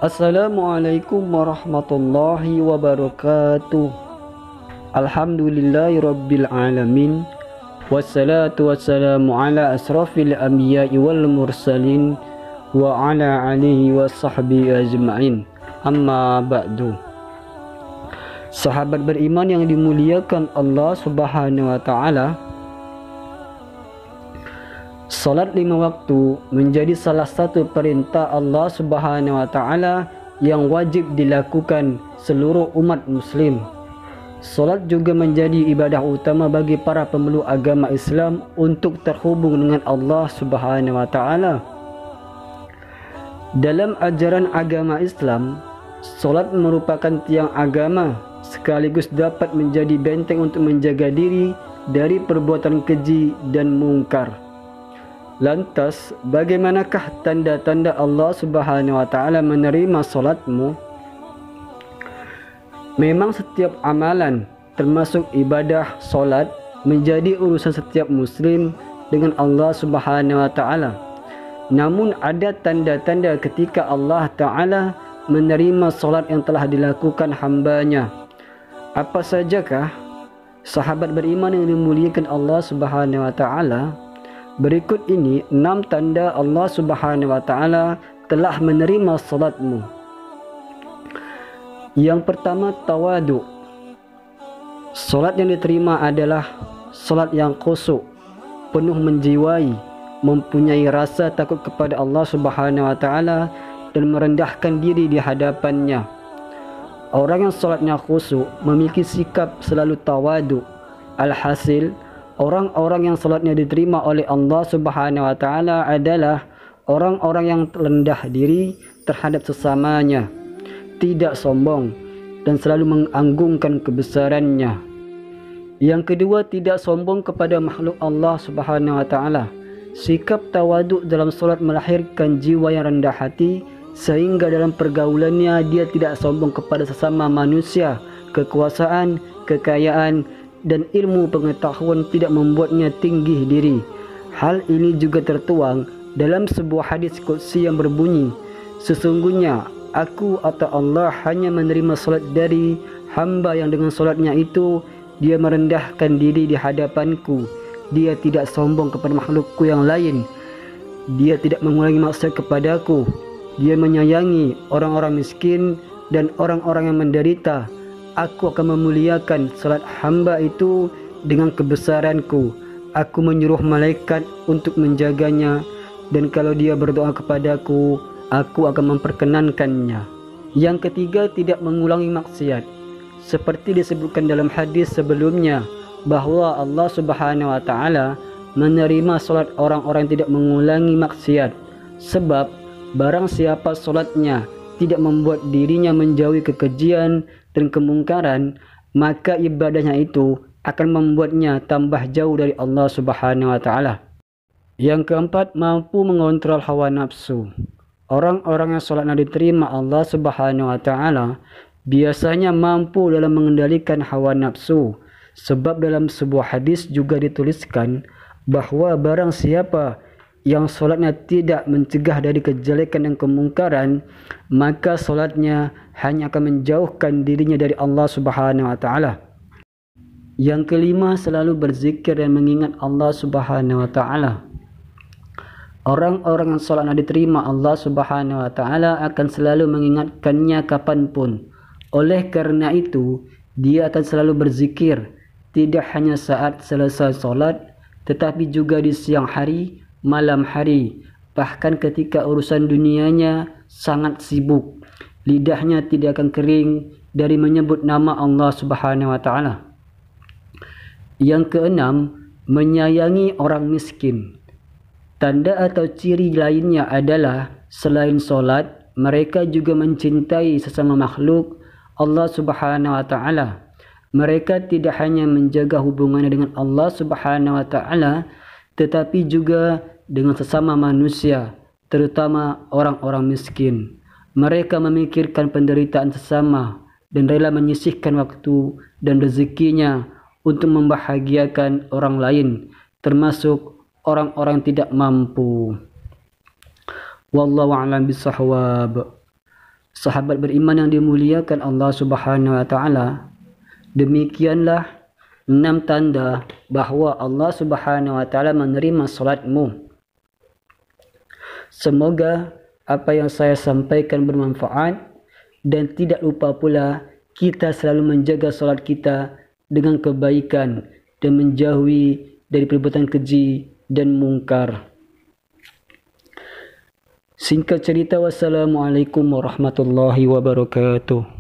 Assalamualaikum warahmatullahi wabarakatuh. Alhamdulillahirabbil alamin. Wassalatu wassalamu ala asrafil anbiya'i wal mursalin wa ala alihi washabbihi ajma'in. Amma ba'du. Sahabat beriman yang dimuliakan Allah Subhanahu wa taala, salat 5 waktu menjadi salah satu perintah Allah Subhanahu wa taala yang wajib dilakukan seluruh umat muslim. Salat juga menjadi ibadah utama bagi para pemeluk agama Islam untuk terhubung dengan Allah Subhanahu wa taala. Dalam ajaran agama Islam, salat merupakan tiang agama sekaligus dapat menjadi benteng untuk menjaga diri dari perbuatan keji dan mungkar. Lantas, bagaimanakah tanda-tanda Allah Subhanahu wa taala menerima salatmu? Memang setiap amalan, termasuk ibadah salat, menjadi urusan setiap muslim dengan Allah Subhanahu wa taala. Namun ada tanda-tanda ketika Allah taala menerima salat yang telah dilakukan hamba-Nya. Apa sajakah? Sahabat beriman yang dimuliakan Allah Subhanahu wa taala, berikut ini 6 tanda Allah Subhanahu wa taala telah menerima salatmu. Yang pertama, tawadu. Salat yang diterima adalah salat yang khusyuk, penuh menjiwai, mempunyai rasa takut kepada Allah Subhanahu wa taala dan merendahkan diri di hadapannya. Orang yang salatnya khusyuk memiliki sikap selalu tawadu. Alhasil, orang-orang yang salatnya diterima oleh Allah Subhanahu wa taala adalah orang-orang yang rendah diri terhadap sesamanya, tidak sombong dan selalu menganggungkan kebesarannya. Yang kedua, tidak sombong kepada makhluk Allah Subhanahu wa taala. Sikap tawaduk dalam salat melahirkan jiwa yang rendah hati sehingga dalam pergaulannya dia tidak sombong kepada sesama manusia. Kekuasaan, kekayaan dan ilmu pengetahuan tidak membuatnya tinggi diri. Hal ini juga tertuang dalam sebuah hadis qudsi yang berbunyi, sesungguhnya aku atau Allah hanya menerima salat dari hamba yang dengan salatnya itu dia merendahkan diri di hadapanku, dia tidak sombong kepada makhlukku yang lain, dia tidak mengulangi maksiat kepadaku, dia menyayangi orang-orang miskin dan orang-orang yang menderita. Aku akan memuliakan salat hamba itu dengan kebesaranku. Aku menyuruh malaikat untuk menjaganya, dan kalau dia berdoa kepadaku, aku akan memperkenankannya. Yang ketiga, tidak mengulangi maksiat. Seperti disebutkan dalam hadis sebelumnya, bahwa Allah Subhanahu wa taala menerima salat orang-orang yang tidak mengulangi maksiat. Sebab barang siapa salatnya tidak membuat dirinya menjauhi kekejian dan kemungkaran, maka ibadahnya itu akan membuatnya tambah jauh dari Allah Subhanahu wa taala. Yang keempat, mampu mengontrol hawa nafsu. Orang-orang yang salatnya diterima Allah Subhanahu wa taala biasanya mampu dalam mengendalikan hawa nafsu. Sebab dalam sebuah hadis juga dituliskan bahwa barang siapa yang solatnya tidak mencegah dari kejelekan dan kemungkaran, maka solatnya hanya akan menjauhkan dirinya dari Allah Subhanahu wa taala. Yang kelima, selalu berzikir dan mengingat Allah Subhanahu wa taala. Orang-orang yang solatnya diterima Allah Subhanahu wa taala akan selalu mengingatkannya kapanpun. Oleh karena itu, dia akan selalu berzikir, tidak hanya saat selesai solat, tetapi juga di siang hari, malam hari, bahkan ketika urusan dunianya sangat sibuk. Lidahnya tidak akan kering dari menyebut nama Allah Subhanahu wa taala. Yang keenam, menyayangi orang miskin. Tanda atau ciri lainnya adalah selain solat, mereka juga mencintai sesama makhluk Allah Subhanahu wa taala. Mereka tidak hanya menjaga hubungannya dengan Allah Subhanahu wa taala, tetapi juga dengan sesama manusia, terutama orang-orang miskin. Mereka memikirkan penderitaan sesama dan rela menyisihkan waktu dan rezekinya untuk membahagiakan orang lain, termasuk orang-orang tidak mampu. Wallahu a'lam bishawab. sahabat beriman yang dimuliakan Allah Subhanahu wa taala, demikianlah 6 tanda bahawa Allah Subhanahu wa taala menerima solatmu. Semoga apa yang saya sampaikan bermanfaat, dan tidak lupa pula kita selalu menjaga solat kita dengan kebaikan dan menjauhi dari perbuatan keji dan mungkar. Singkat cerita, wassalamualaikum warahmatullahi wabarakatuh.